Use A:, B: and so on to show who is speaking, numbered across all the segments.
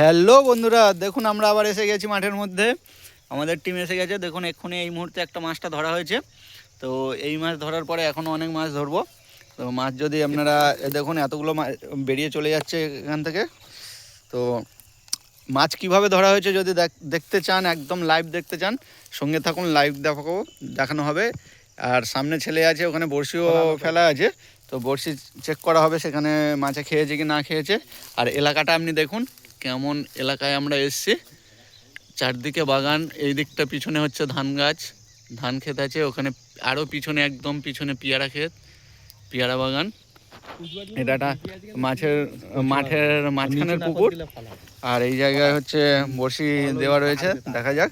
A: Hello বন্ধুরা, দেখুন আমরা আবার এসে গেছি মাঠের মধ্যে। আমাদের টিম এসে গেছে। দেখুন এক্ষুনি এই মুহূর্তে একটা মাছটা ধরা হয়েছে। তো এই মাছ ধরার পরে এখনও অনেক মাছ ধরবো। তো মাছ যদি আপনারা দেখুন এতগুলো মাছ বেরিয়ে চলে যাচ্ছে এখান থেকে। তো মাছ কিভাবে ধরা হয়েছে যদি দেখতে চান, একদম লাইভ দেখতে চান, সঙ্গে থাকুন, লাইভ দেখানো হবে। আর সামনে ছেলে আছে, ওখানে বড়শিও ফেলা আছে। তো বড়শি চেক করা হবে সেখানে মাছে খেয়েছে কি না খেয়েছে। আর এলাকাটা আপনি দেখুন কেমন এলাকায় আমরা এসেছি। চারদিকে বাগান, এই দিকটা পিছনে হচ্ছে ধান গাছ, ধান ক্ষেত আছে। ওখানে আরও পিছনে, একদম পিছনে পেয়ারা ক্ষেত, পেয়ারা বাগান। এটা একটা মাঠের মাঝখানের পুকুর। আর এই জায়গায় হচ্ছে বড়শি দেওয়া রয়েছে, দেখা যাক।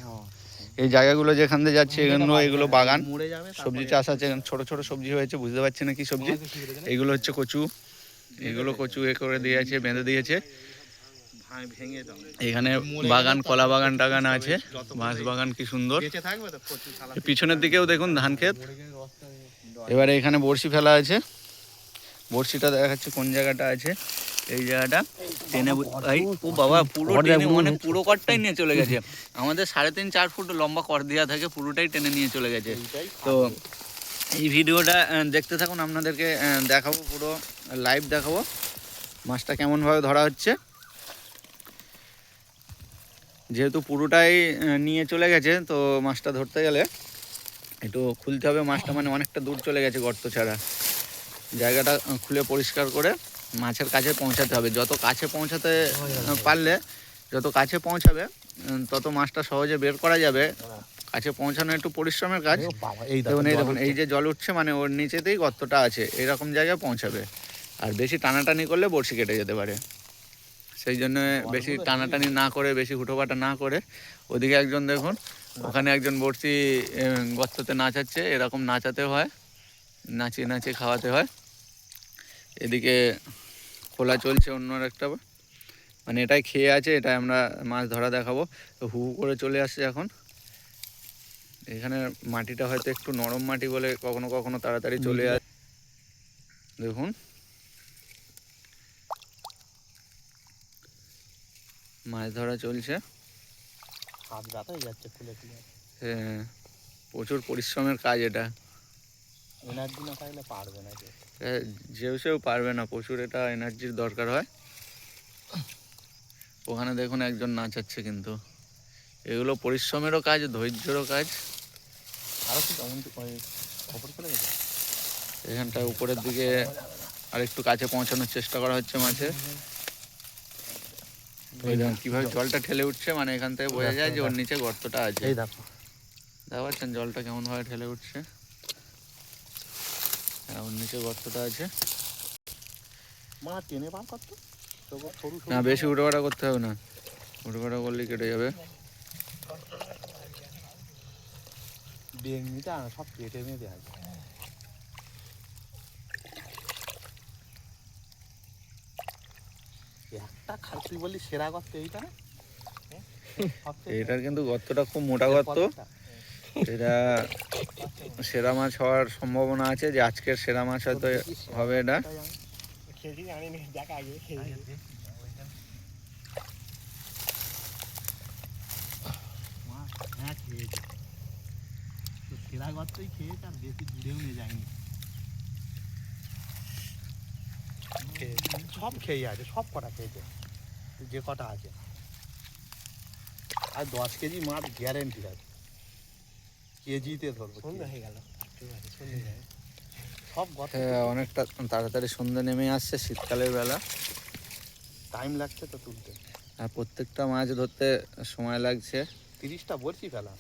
A: এই জায়গাগুলো যেখান দিয়ে যাচ্ছে এগুলো বাগান, সবজি চাষ আছে। ছোট ছোট সবজি হয়েছে, বুঝতে পারছি না কি সবজি। এইগুলো হচ্ছে কচু, এগুলো কচু এ করে দিয়েছে, বেঁধে দিয়েছে। এখানে বাগান, কলা বাগান টাগান আছে, বাঁশ বাগান, কি সুন্দর। পিছনের দিকেও দেখুন ধান ক্ষেত। এবারে এখানে বড়শি ফেলা আছে, বড়শিটা দেখাচ্ছে কোন জায়গাটা আছে। এই জায়গাটা টেনে, ও বাবা, পুরো টেনে, মানে পুরো কটটাই নিয়ে চলে গেছে। আমাদের 3.5-4 ফুট লম্বা কট দেওয়া থাকে, পুরোটাই টেনে নিয়ে চলে গেছে। তো এই ভিডিওটা দেখতে থাকুন, আপনাদেরকে দেখাবো, পুরো লাইভ দেখাবো মাছটা কেমনভাবে ধরা হচ্ছে। যেহেতু পুরোটাই নিয়ে চলে গেছে, তো মাছটা ধরতে গেলে একটু খুলতে হবে মাছটা, মানে অনেকটা দূর চলে গেছে গর্ত ছাড়া। জায়গাটা খুলে পরিষ্কার করে মাছের কাছে পৌঁছাতে হবে। যত কাছে পৌঁছাতে পারলে, যত কাছে পৌঁছাবে তত মাছটা সহজে বের করা যাবে। কাছে পৌঁছানো একটু পরিশ্রমের কাজ। দেখুন এই যে জল উঠছে, মানে ওর নিচেতেই গর্তটা আছে, এরকম জায়গায় পৌঁছাবে। আর বেশি টানাটানি করলে বড়শি কেটে যেতে পারে। সেই জন্য বেশি টানাটানি না করে, বেশি হুটোপাটা না করে, ওদিকে একজন দেখুন, ওখানে একজন বড়শি গর্ততে নাচাচ্ছে। এরকম নাচাতে হয়, নাচিয়ে নাচিয়ে খাওয়াতে হয়। এদিকে খোলা চলছে অন্য একটা, মানে এটাই খেয়ে আছে, এটাই আমরা মাছ ধরা দেখাবো। তো হু করে চলে আসছে এখন। এখানে মাটিটা হয়তো একটু নরম মাটি বলে কখনো কখনো তাড়াতাড়ি চলে আসে। দেখুন মাছ ধরা চলছে। হ্যাঁ, প্রচুর পরিশ্রমের কাজ এটা।
B: এনার্জি না থাকলে পারবে না,
A: সেও পারবে না, প্রচুর এটা এনার্জির দরকার হয়। ওখানে দেখুন একজন নাচাচ্ছে, কিন্তু এগুলো পরিশ্রমেরও কাজ, ধৈর্যেরও কাজ।
B: আরো কি খবর চলে গেছে
A: এখানটা উপরের দিকে আর একটু কাছে পৌঁছানোর চেষ্টা করা হচ্ছে মাছের। কিভাবে জলটা ঠেলে উঠছে, মানে এখান থেকে বোঝা যায় যে ওর নিচে গর্তটা আছে।
B: এই দেখো,
A: দেখতে পাচ্ছেন জলটা কেমন ভাবে ঠেলে উঠছে। হ্যাঁ, ওর নিচে গর্তটা আছে।
B: মা টেনে বার করতো
A: না, বেশি উঠোপাটা করতে হবে না, উঠোপাটা করলে কেটে যাবে।
B: বেগনিটা সব কেটে নিয়ে দেওয়া যায়। একটা খাসি বলি সেরা গর্ত এইটা না,
A: এটার কিন্তু গর্তটা খুব মোটা গর্ত। এটা সেরা মাছ হওয়ার সম্ভাবনা আছে, যে আজকের সেরা মাছ হয়তো হবে এটা।
B: সেরা গর্তই খেয়েছে, আর বেশি দূরেও নিয়ে যায়নি। সব খেয়ে আছে, সব কটা খেয়েছে, যে কটা আছে। আর 10 কেজি মাছ গ্যারেন্টি আছে, কেজিতে ধরবো। হয়ে গেল সব গর্ত।
A: অনেকটা তাড়াতাড়ি সন্ধ্যে নেমে আসছে, শীতকালের বেলা,
B: টাইম লাগছে তো তুলতে।
A: আর প্রত্যেকটা মাছ ধরতে সময় লাগছে।
B: 30টা বলছি ফেলা।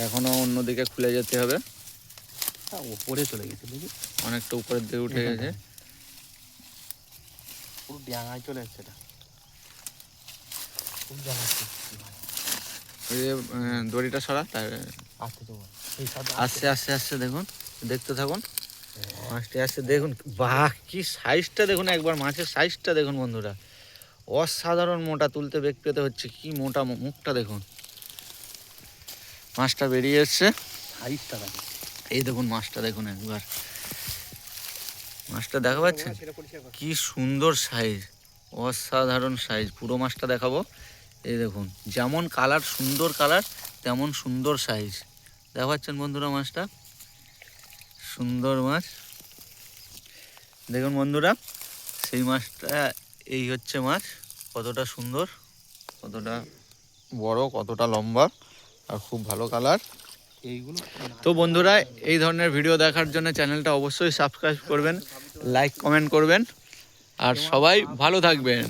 A: এখনো অন্যদিকে খুলে যেতে হবে।
B: ওপরে চলে গেছে, দেখি
A: অনেকটা উপরের দিকে উঠে গেছে,
B: পুরো ডাঙায় চলে যাচ্ছে। এটা খুব জ্বালাচ্ছে।
A: ওই যে দড়িটা সরা, তার আস্তে আস্তে আস্তে দেখুন, দেখতে থাকুন মাছটি আসছে। দেখুন বাহ, কি সাইজটা দেখুন, একবার মাছের সাইজটা দেখুন বন্ধুরা, অসাধারণ মোটা। তুলতে বেগ পেতে হচ্ছে, কি মোটা মুখটা দেখুন। মাছটা বেরিয়ে এসছে,
B: সাইজটা দেখুন।
A: এই দেখুন মাছটা দেখুন একবার, মাছটা দেখা পাচ্ছেন কি সুন্দর সাইজ, অসাধারণ সাইজ। পুরো মাছটা দেখাবো। এই দেখুন যেমন কালার, সুন্দর কালার, তেমন সুন্দর সাইজ। দেখা পাচ্ছেন বন্ধুরা মাছটা, সুন্দর মাছ। দেখুন বন্ধুরা সেই মাছটা, এই হচ্ছে মাছ। কতটা সুন্দর, কতটা বড়, কতটা লম্বা, আর খুব ভালো কালার।
B: এইগুলো
A: তো বন্ধুরা এই ধরনের ভিডিও দেখার জন্য চ্যানেলটা অবশ্যই সাবস্ক্রাইব করবেন, লাইক কমেন্ট করবেন, আর সবাই ভালো থাকবেন।